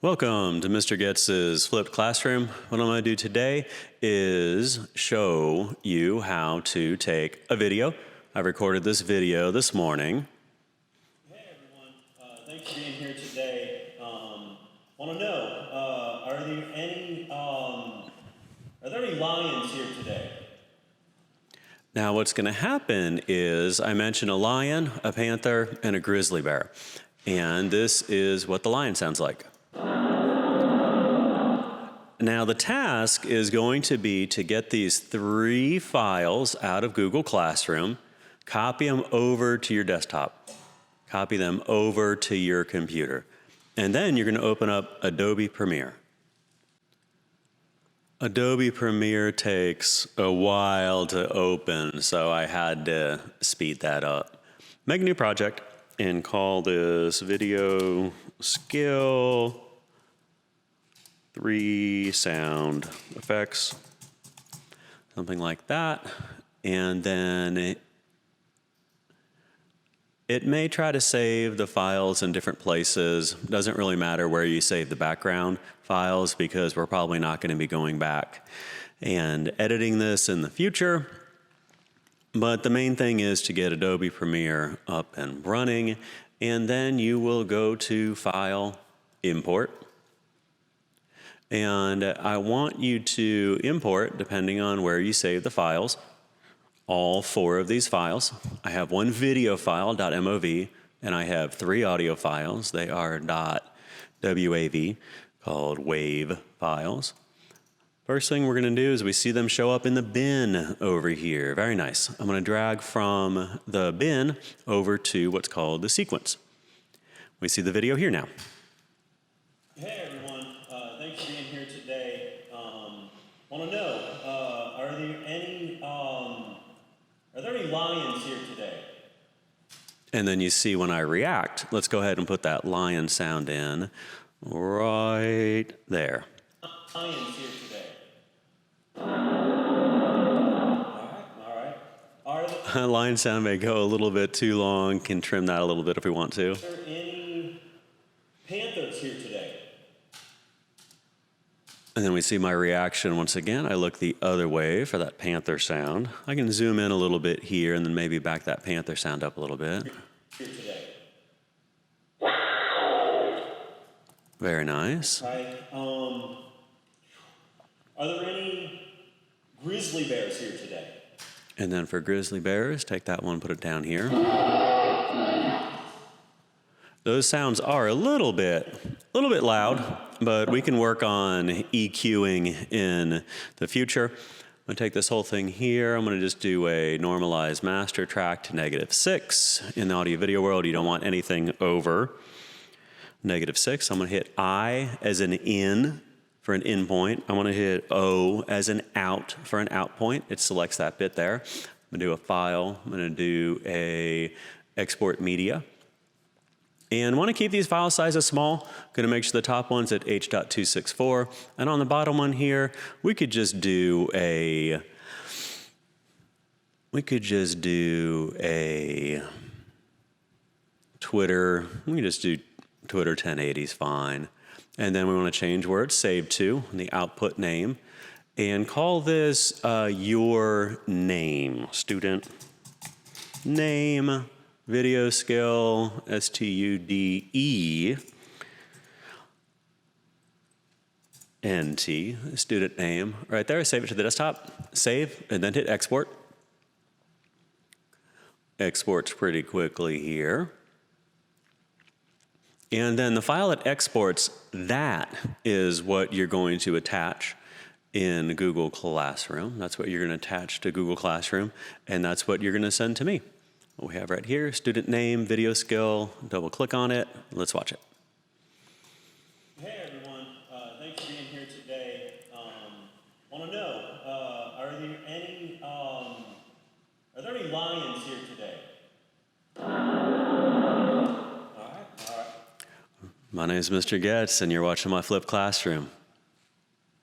Welcome to mrGoetz's Flipped Classroom. What I'm going to do today is show you how to take a video. I recorded this video this morning. Hey everyone, thanks for being here today. Want to know, are there any lions here today? Now what's going to happen is I mentioned a lion, a panther, and a grizzly bear. And this is what the lion sounds like. Now the task is going to be to get these 3 files out of Google Classroom, copy them over to your desktop, copy them over to your computer, and then you're going to open up Adobe Premiere. Adobe Premiere takes a while to open, so I had to speed that up. Make a new project and call this Video Skill 3 Sound Effects, something like that. And then it may try to save the files in different places. Doesn't really matter where you save the background files because we're probably not going to be going back and editing this in the future. But the main thing is to get Adobe Premiere up and running, and then you will go to File, Import. And I want you to import, depending on where you save the files, all 4 of these files. I have 1 video file, .mov, and I have 3 audio files. They are .wav, called WAV files. First thing we're going to do is we see them show up in the bin over here. Very nice. I'm going to drag from the bin over to what's called the sequence. We see the video here now. Hey everyone, thanks for being here today. Want to know, are there any lions here today? And then you see when I react, let's go ahead and put that lion sound in right there. Lions here today. All right. Lion sound may go a little bit too long. Can trim that a little bit if we want to. Are there any panthers here today? And then we see my reaction once again. I look the other way for that panther sound. I can zoom in a little bit here and then maybe back that panther sound up a little bit. Here today. Very nice. Right. Are there any grizzly bears here today? And then for grizzly bears, take that one, put it down here. Those sounds are a little bit loud, but we can work on EQing in the future. I'm going to take this whole thing here. I'm going to just do a normalized master track to -6. In the audio video world, you don't want anything over -6. I'm going to hit I as an in for an in point. I'm going to hit O as an out for an out point. It selects that bit there. I'm going to do a file. I'm going to do a export media. And want to keep these file sizes small. Going to make sure the top one's at H.264. And on the bottom one here, we could just do a Twitter. We can just do Twitter 1080 is fine. And then we want to change where it's saved to, the output name, and call this your name, student name. Video skill, STUDE, NT, student name. Right there, save it to the desktop, save, and then hit export. Exports pretty quickly here. And then the file that exports, that is what you're going to attach in Google Classroom. That's what you're going to attach to Google Classroom, and that's what you're going to send to me. What we have right here, student name, video skill, double click on it, let's watch it. Hey everyone, thanks for being here today. Want to know, are there any lions here today? All right. My name is mrGoetz, and you're watching my Flipped Classroom.